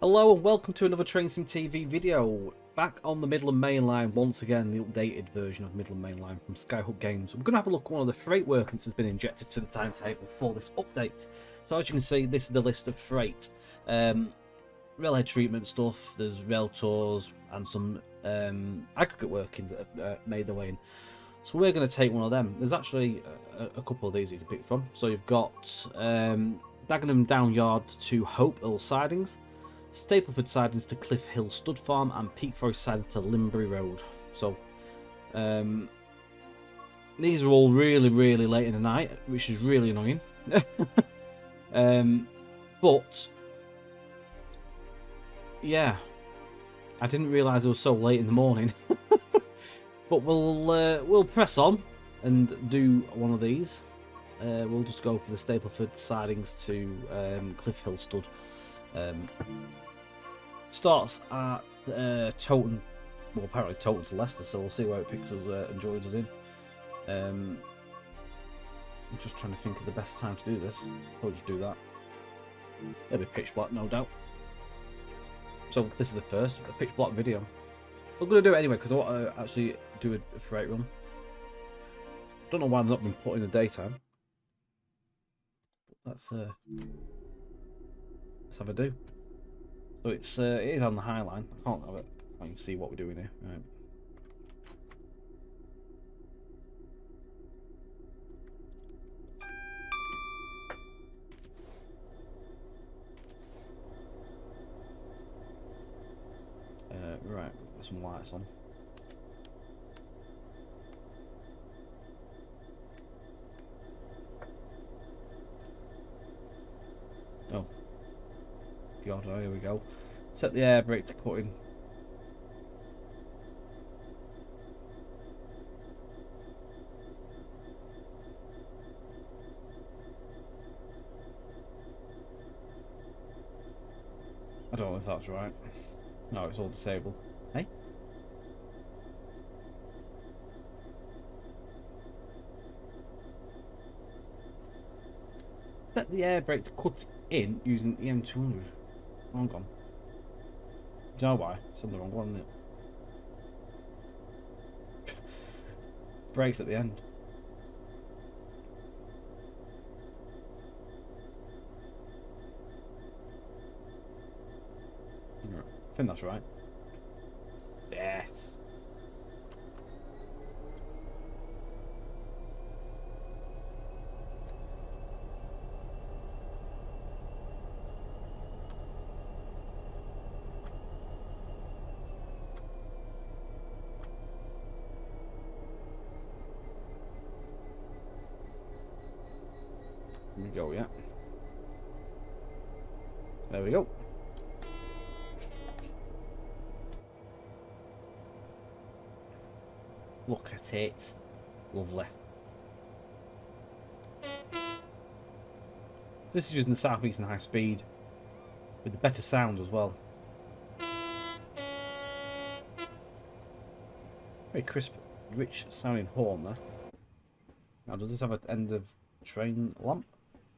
Hello and welcome to another Train Sim TV video. Back on the Midland Main Line once again, the updated version of Midland Main Line from Skyhook Games. We're going to have a look at one of the freight workings that's been injected to the timetable for this update. So as you can see, this is the list of freight. Railhead treatment stuff, there's rail tours and some aggregate workings that have made their way in. So we're going to take one of them. There's actually a couple of these you can pick from. So you've got Dagenham Down Yard to Hope Hill Sidings, Stapleford Sidings to Cliff Hill Stud Farm, and Peak Forest Sidings to Limbury Road. So these are all really late in the night, which is really annoying. But yeah, I didn't realise it was so late in the morning. But we'll press on and do one of these. We'll just go for the Stapleford Sidings to Cliff Hill Stud. Starts at Towton. Well, apparently Towton's Leicester, so we'll see where it picks us and joins us in. I'm just trying to think of the best time to do this. I'll just do that. It'll be pitch black, no doubt. So this is the first pitch black video. I'm going to do it anyway because I want to actually do a freight run. Don't know why they've not been put in the daytime. But let's have a do. So it is on the High Line. I can't have it. I can see what we're doing here. Right, put some lights on. Oh. God, oh, here we go. Set the air brake to cutting. I don't know if that's right. No, it's all disabled. Hey? Set the air brake to cut in using the M200. Hang on. Do you know why? It's on the wrong one, isn't it? Brakes at the end. I think that's right. Yes. Here we go, yeah. There we go. Look at it. Lovely. This is using the Southeastern High Speed with the better sound as well. Very crisp, rich sounding horn there. Now, does this have an end of train lamp?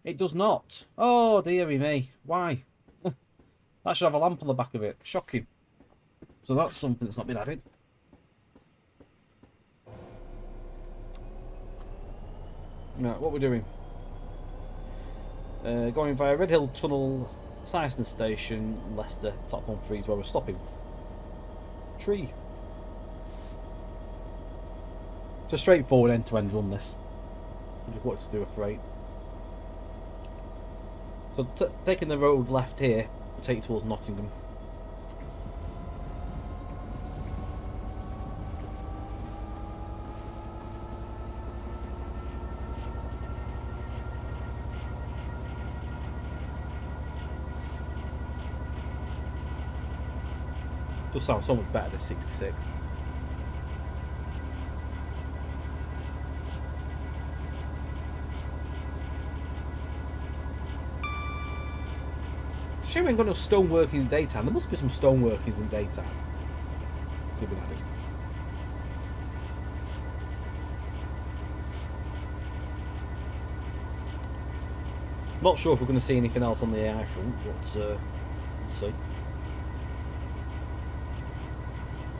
It does not. Oh, dearie me. Why? That should have a lamp on the back of it. Shocking. So that's something that's not been added. Right, what we're doing? Going via Red Hill Tunnel, Syston Station, Leicester, platform 3 is where we're stopping. Tree. It's a straightforward end-to-end run, this. I just wanted to do a freight. So taking the road left here will take you towards Nottingham. Does sound so much better than 66. Shame we ain't got no stone workings in daytime. There must be some stone workings in daytime. Could be added. Not sure if we're going to see anything else on the AI front, but we'll see.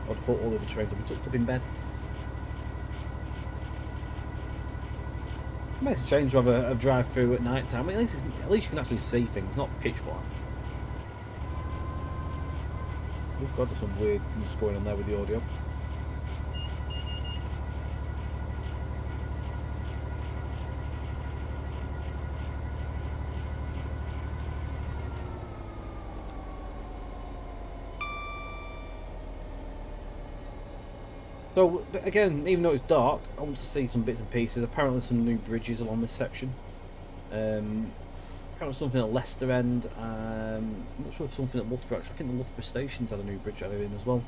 I would have thought all the other trains would be tucked up in bed. It makes a change to have a drive through at night time. At least you can actually see things, not pitch black. Oh god, there's some weirdness going on there with the audio. So again, even though it's dark, I want to see some bits and pieces. Apparently some new bridges along this section. Apparently something at Leicester end. I'm not sure if something at Loughborough. Actually, I think the Loughborough station's had a new bridge added in as well.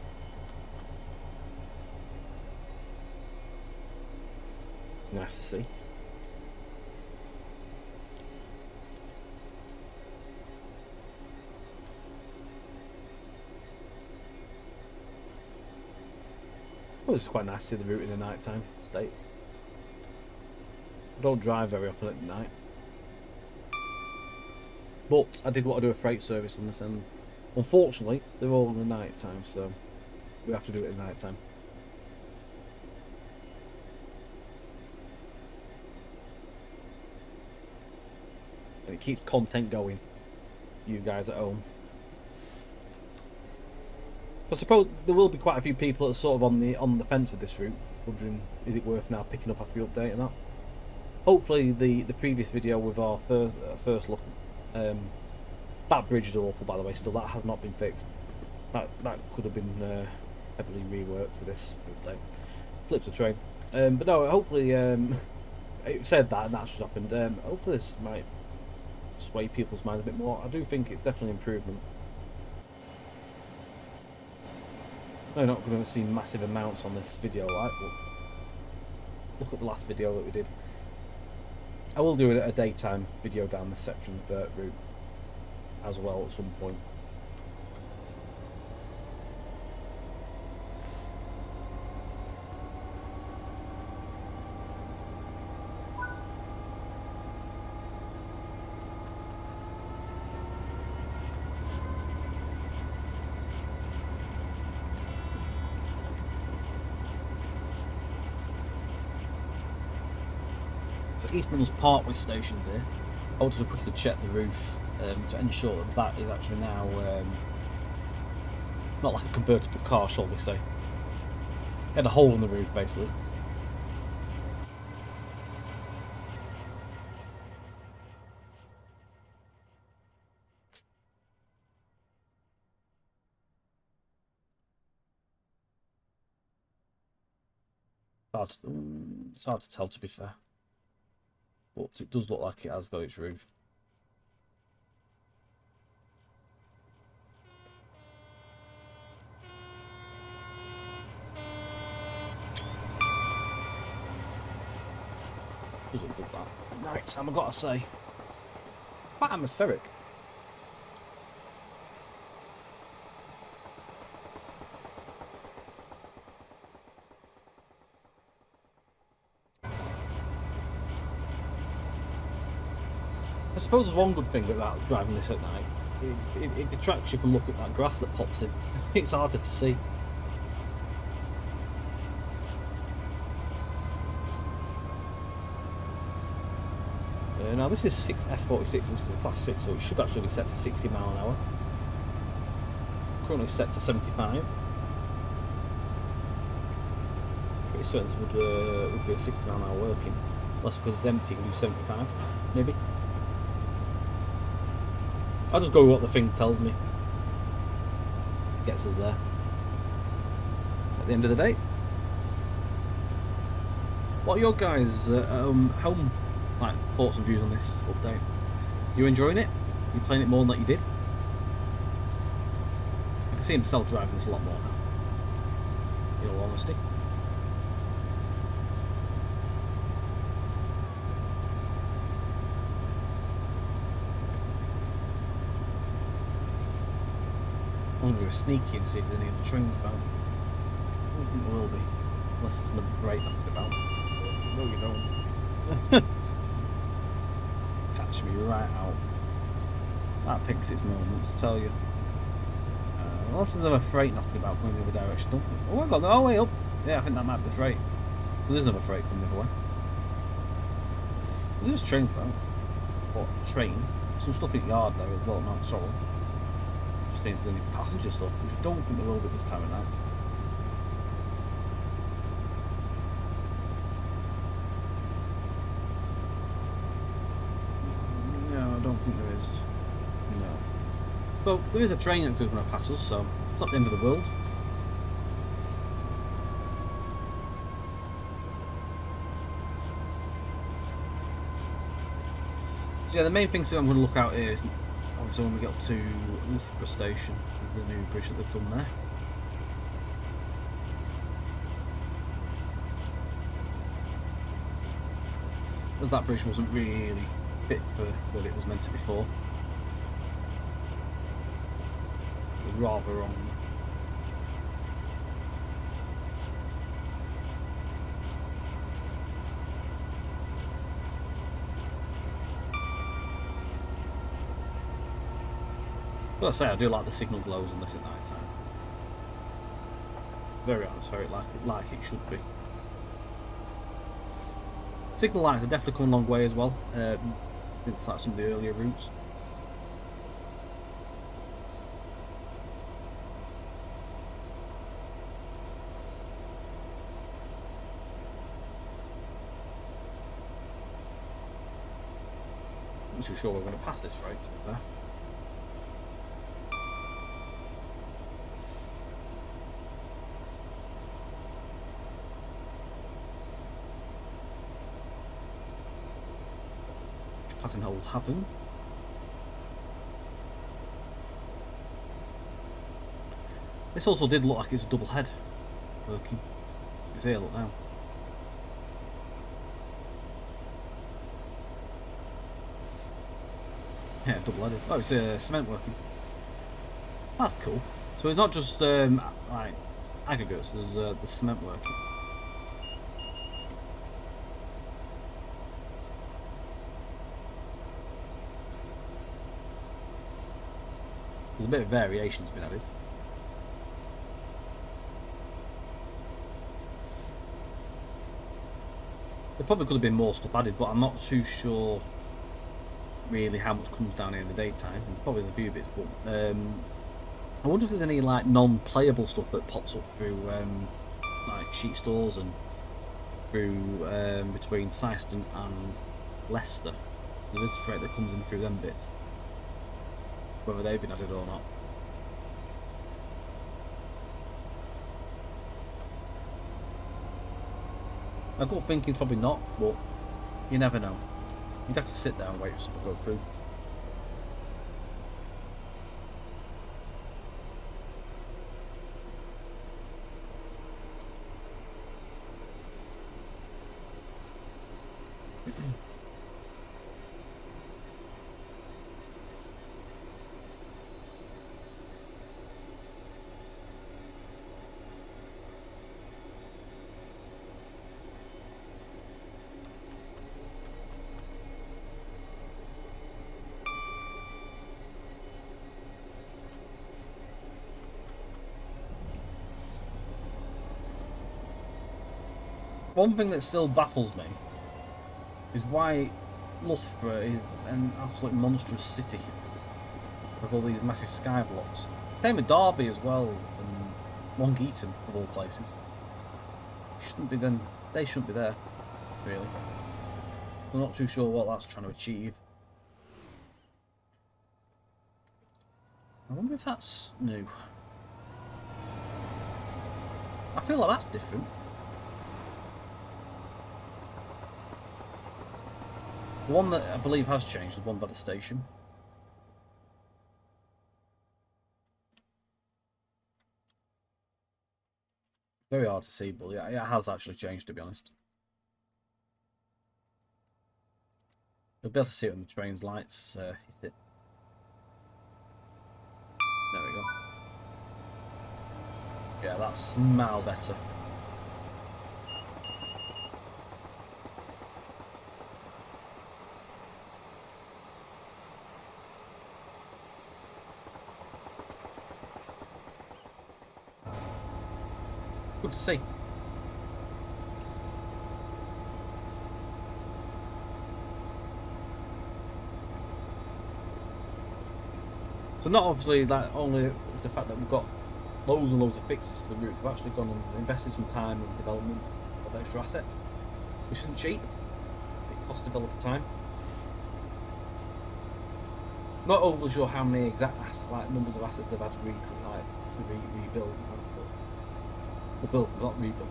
Nice to see. Well, it's quite nice to see the route in the night time state. I don't drive very often at night. But I did want to do a freight service on this, and unfortunately they're all in the night time, so we have to do it in the night time. And it keeps content going, you guys at home. I suppose there will be quite a few people that are sort of on the fence with this route, wondering is it worth now picking up after the update and that. Hopefully the previous video with our first look, that bridge is awful by the way. Still, that has not been fixed. That could have been heavily reworked for this update. Flips a train, but no. Hopefully, it said that and that's just happened. Hopefully this might sway people's minds a bit more. I do think it's definitely an improvement. No, not going to see massive amounts on this video, right? But look at the last video that we did. I will do a daytime video down this section of the route as well at some point. So East Midlands Parkway station's here. I wanted to quickly check the roof to ensure that that is actually now not like a convertible car, shall we say. It had a hole in the roof basically. It's hard to tell, to be fair. But it does look like it has got its roof. Doesn't look that night time, I've got to say. Quite atmospheric. I suppose there's one good thing about driving this at night. It detracts you from looking at that grass that pops in. It's harder to see. Now this is F46, this is a class 6, so it should actually be set to 60 mile an hour. Currently set to 75. Pretty certain this would be a 60 mile an hour working. Unless because it's empty, you can do 75, maybe. I'll just go with what the thing tells me. Gets us there. At the end of the day. What are your guys' home like thoughts and views on this update? You enjoying it? You playing it more than that you did? I can see himself driving this a lot more now, in all honesty. I'm going to go sneaky and see if there's any other trains about. I don't think there will be, unless it's another great about. No, you don't. Catch me right out. That picks its moments, I tell you. Unless there's another freight knocking about going the other direction. Oh, I've got the whole way up. Yeah, I think that might be the freight. So there's another freight coming the other way. Well, there's trains about. What? Train? Some stuff in the yard there as well, not sorry. Just think there's any passenger stuff, which I don't think there will be this time of night. No, I don't think there is. No. Well, there is a train that's going to pass us, so it's not the end of the world. So yeah, the main things that I'm going to look out here is obviously when we get up to Leicester station, is the new bridge that they've done there. As that bridge wasn't really fit for what it was meant to be for. It was rather wrong. But I say, I do like the signal glows on this at night time. Very atmospheric, like it should be. Signal lights are definitely come a long way as well. Since like some of the earlier routes. I'm not too sure we're going to pass this freight to be fair. Passing Hull Haven. This also did look like it's a double head working. You see, look now. Yeah, double headed. Oh, it's cement working. That's cool. So it's not just like aggregates. There's the cement working. There's a bit of variation's been added. There probably could have been more stuff added, but I'm not too sure really how much comes down here in the daytime. There's probably a few bits, but I wonder if there's any like non-playable stuff that pops up through like sheet stores and through between Syston and Leicester. There is freight that comes in through them bits. Whether they've been added or not. My gut thinking's probably not, but you never know. You'd have to sit there and wait for something to go through. One thing that still baffles me is why Loughborough is an absolute monstrous city with all these massive sky blocks. Same with Derby as well, and Long Eaton of all places. Shouldn't be then. They shouldn't be there, really. I'm not too sure what that's trying to achieve. I wonder if that's new. I feel like that's different. The one that I believe has changed, the one by the station. Very hard to see, but yeah, it has actually changed, to be honest. You'll be able to see it when the train's lights hit it. There we go. Yeah, that's miles better. good to see. So not obviously that only is the fact that we've got loads and loads of fixes to the route, we've actually gone and invested some time in development of extra assets, which isn't cheap. It costs developer time. Not overly sure how many exact numbers of assets they've had to rebuild,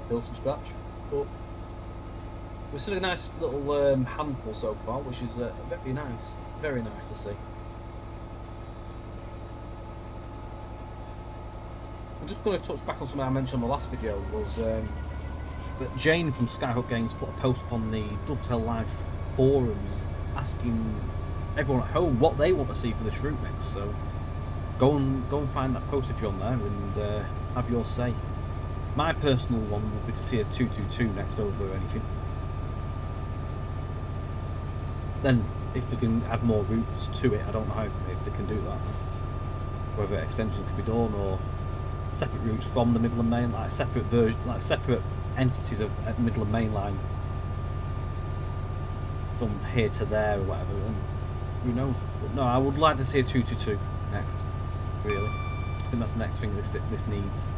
build from scratch. But we're still a nice little handful so far, which is very nice to see. I'm just going to touch back on something I mentioned in the last video, was that Jane from Skyhook Games put a post up on the Dovetail Life forums asking everyone at home what they want to see for this route next. So go and find that post if you're on there and have your say. My personal one would be to see a 222 next over anything. Then if they can add more routes to it, I don't know if they can do that. Whether extensions can be done or separate routes from the Midland Main, like separate entities of Midland Main Line from here to there or whatever. And who knows? But no, I would like to see a 222 next. Really, I think that's the next thing this needs.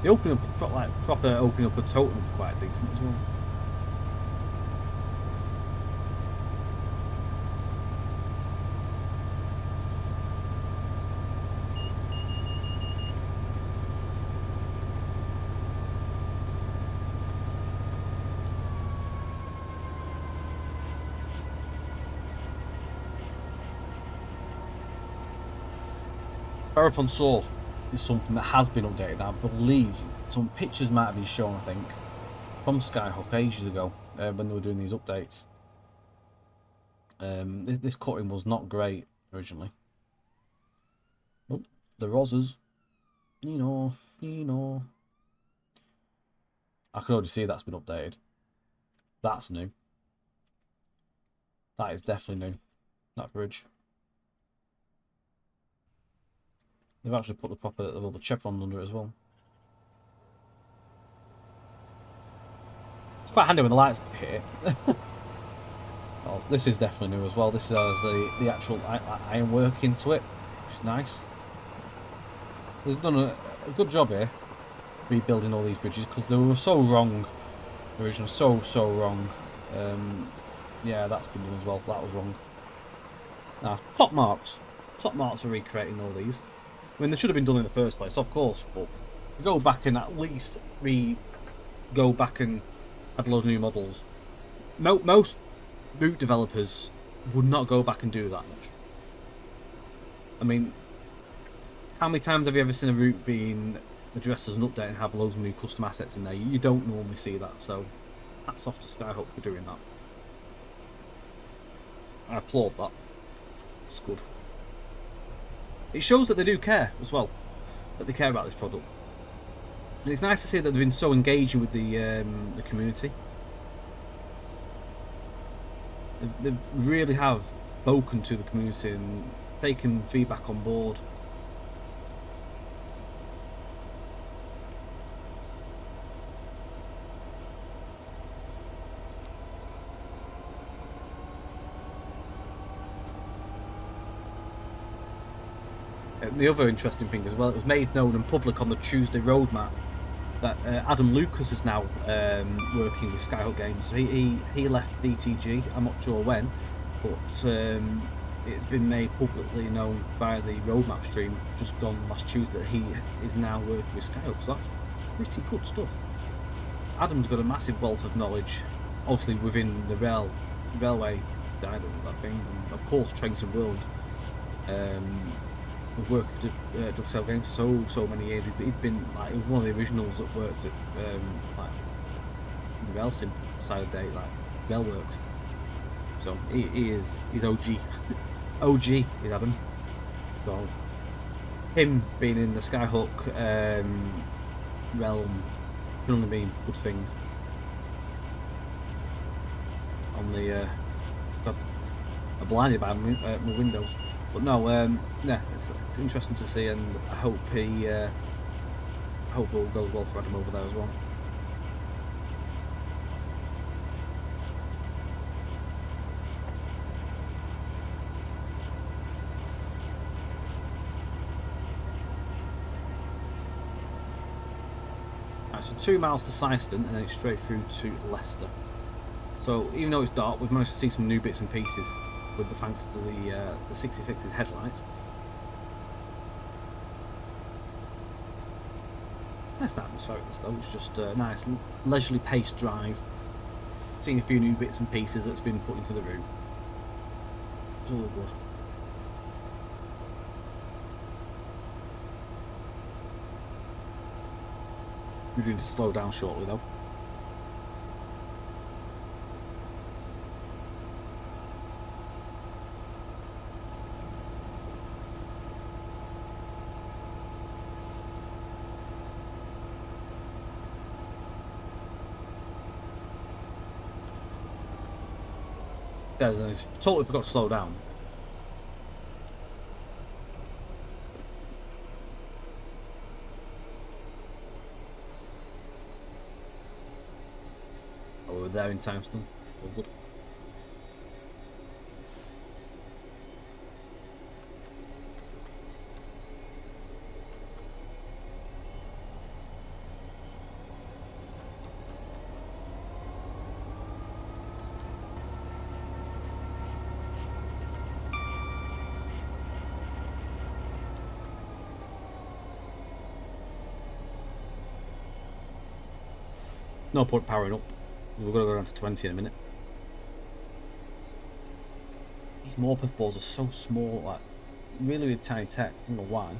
The opening up, proper opening up a totem, is quite decent as well. Upon Saw is something that has been updated. I believe some pictures might have been shown, I think, from Skyhook ages ago when they were doing these updates. This cutting was not great originally. Oh, the Rozzers, you know. I can already see that's been updated. That's new. That is definitely new. That bridge. They've actually put the chevron under it as well. It's quite handy when the lights hit. Oh, this is definitely new as well. This has the actual ironwork into it, which is nice. They've done a good job here rebuilding all these bridges because they were so wrong originally, so wrong. Yeah, that's been done as well. That was wrong. Now, top marks for recreating all these. I mean, they should have been done in the first place, of course, but to go back and at least go back and add a load of new models. Most route developers would not go back and do that much. I mean, how many times have you ever seen a route being addressed as an update and have loads of new custom assets in there? You don't normally see that, so hats off to Skyhook for doing that. I applaud that. It's good. It shows that they do care as well, that they care about this product, and it's nice to see that they've been so engaging with the community. They really have spoken to the community and taken feedback on board. The other interesting thing as well, it was made known and public on the Tuesday roadmap that Adam Lucas is now working with Skyhook Games. He left DTG, I'm not sure when, but it's been made publicly known by the roadmap stream just gone last Tuesday that he is now working with Skyhook, so that's pretty good stuff. Adam's got a massive wealth of knowledge, obviously within the railway side of things, and of course Trains and World. We've worked with Dovetail Games for so many years. He's been like one of the originals that worked at like the rail sim side of the day, like Railworks. So he's OG. OG is Adam. So him being in the Skyhook realm can only mean good things. On the God, I'm blinded by my windows. But no, yeah, it's interesting to see, and I hope I hope all goes well for Adam over there as well. Right, so 2 miles to Syston, and then it's straight through to Leicester. So even though it's dark, we've managed to see some new bits and pieces with the thanks to the 66's headlights. Nice atmospheric this though, it's just a nice leisurely paced drive. Seeing a few new bits and pieces that's been put into the route. It's all good. We're going to slow down shortly though. Guys, I totally forgot to slow down. Oh, we're there in Syston. All good. No point powering up. We're going to go down to 20 in a minute. These Morpeth balls are so small, like really with tiny text. I don't know why.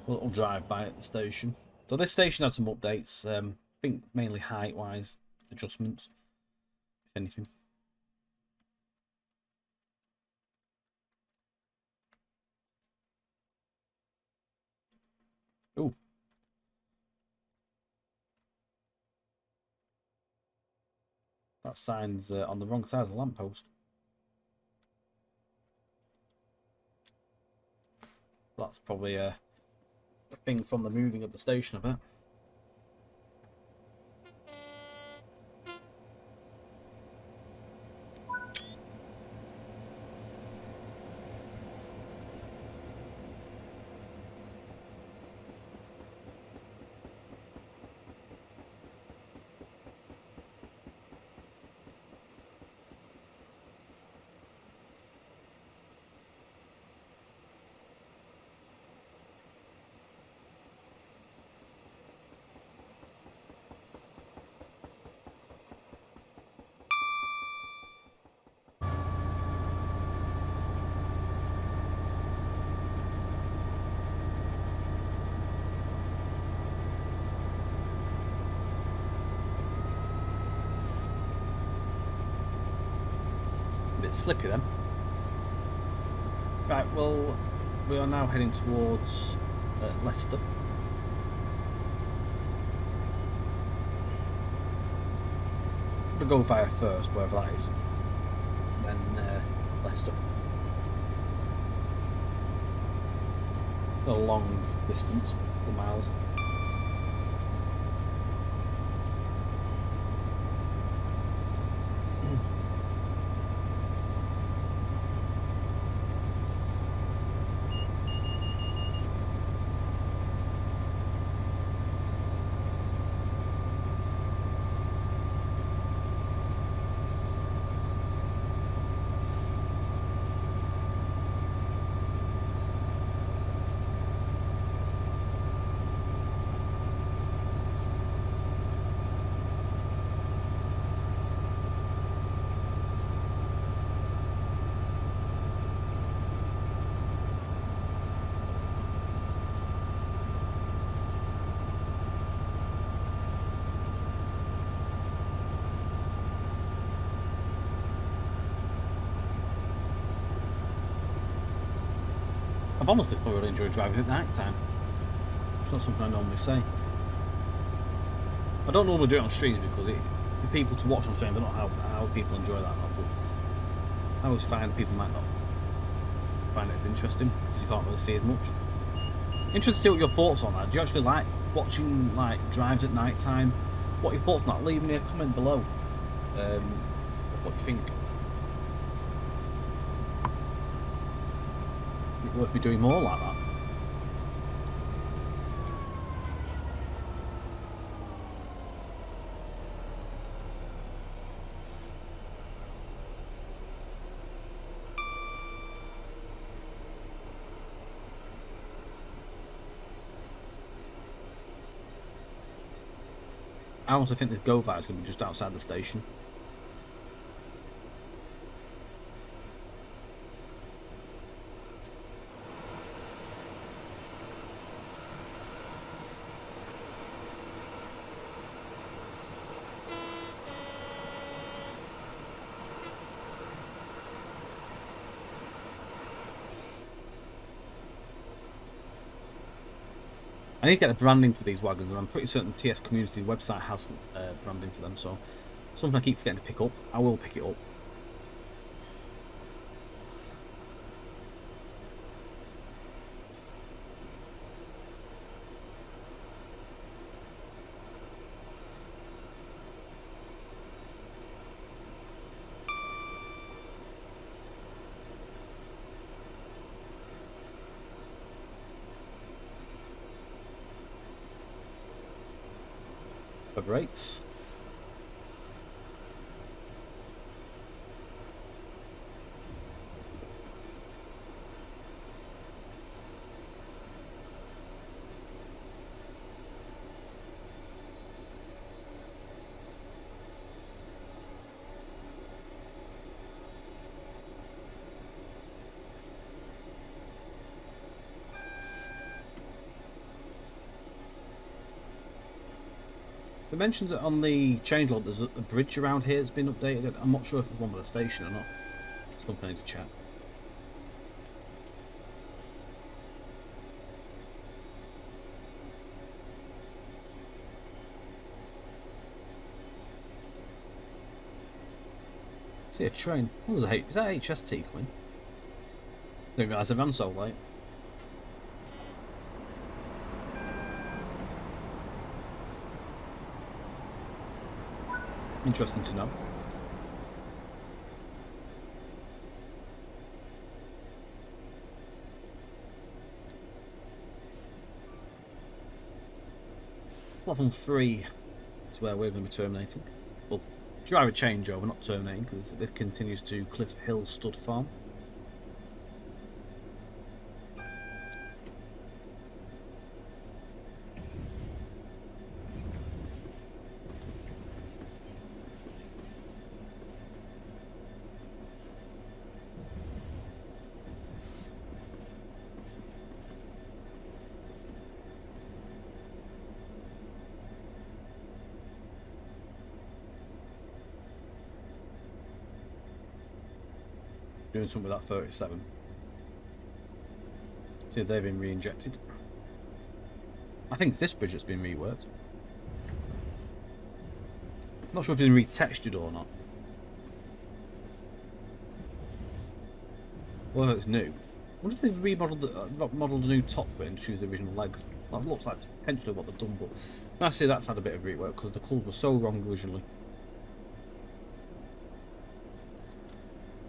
A little drive by at the station. So this station had some updates. I think mainly height-wise adjustments, if anything. Oh. That sign's on the wrong side of the lamppost. That's probably a thing from the moving of the station, I bet. A bit slippy then. Right, well, we are now heading towards Leicester. We'll go via first, wherever that is. than Leicester. A long distance, for miles. I've honestly thoroughly enjoyed driving at night time. It's not something I normally say. I don't normally do it on streams because the people to watch on stream, but not how people enjoy that. But I always find people might not find it as interesting because you can't really see as much. Interested to see what your thoughts on that. Do you actually like watching like drives at night time? What are your thoughts on that? Leave me a comment below. What do you think? Is it worth me doing more like that? I also think this go-fire is going to be just outside the station. I need to get the branding for these wagons, and I'm pretty certain the TS Community website has branding for them, so something I keep forgetting to pick up. I will pick it up. For brakes. It mentions that on the changelog there's a bridge around here that's been updated. I'm not sure if it's one with the station or not. It's something I need to check. See a train. Oh, there's is that HST coming? Didn't realise I ran so late. Interesting to know. Platform 3 is where we're going to be terminating. Well, driver changeover, not terminating, because this continues to Cliff Hill Stud Farm. Doing something with that 37. See if they've been re-injected. I think it's this bridge that's been reworked. Not sure if it's been retextured or not. Well, it's new. I wonder if they've remodeled modeled a new top for it and choose the original legs. That looks like potentially what they've done, but I see that's had a bit of rework because the colours were so wrong originally.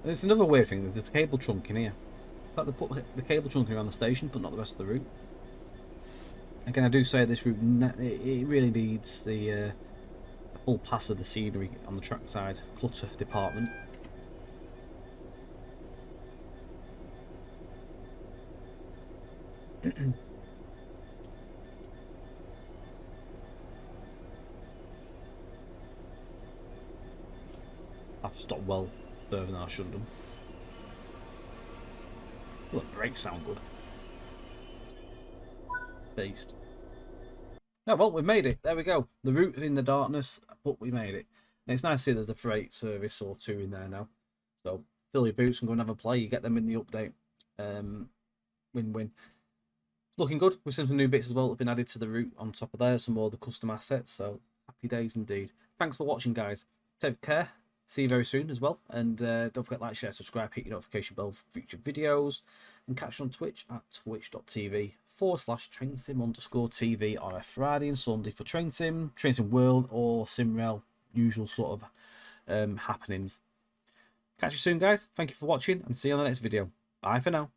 There's another weird thing. There's this cable trunk in here. In fact, they put the cable trunk around the station, but not the rest of the route. Again, I do say this route it really needs the full pass of the scenery on the trackside clutter department. I've stopped well further than I should have done. Well, the brakes sound good. Beast. Oh, well, we've made it. There we go. The route is in the darkness, but we made it. And it's nice to see there's a freight service or two in there now. So, fill your boots and go and have a play. You get them in the update. Win-win. Looking good. We've seen some new bits as well that have been added to the route on top of there. Some more of the custom assets. So, happy days indeed. Thanks for watching, guys. Take care. See you very soon as well. And don't forget to like, share, subscribe, hit your notification bell for future videos. And catch you on Twitch at twitch.tv/trainsim_TV on a Friday and Sunday for Train Sim World, or SimRail, usual sort of happenings. Catch you soon, guys. Thank you for watching and see you on the next video. Bye for now.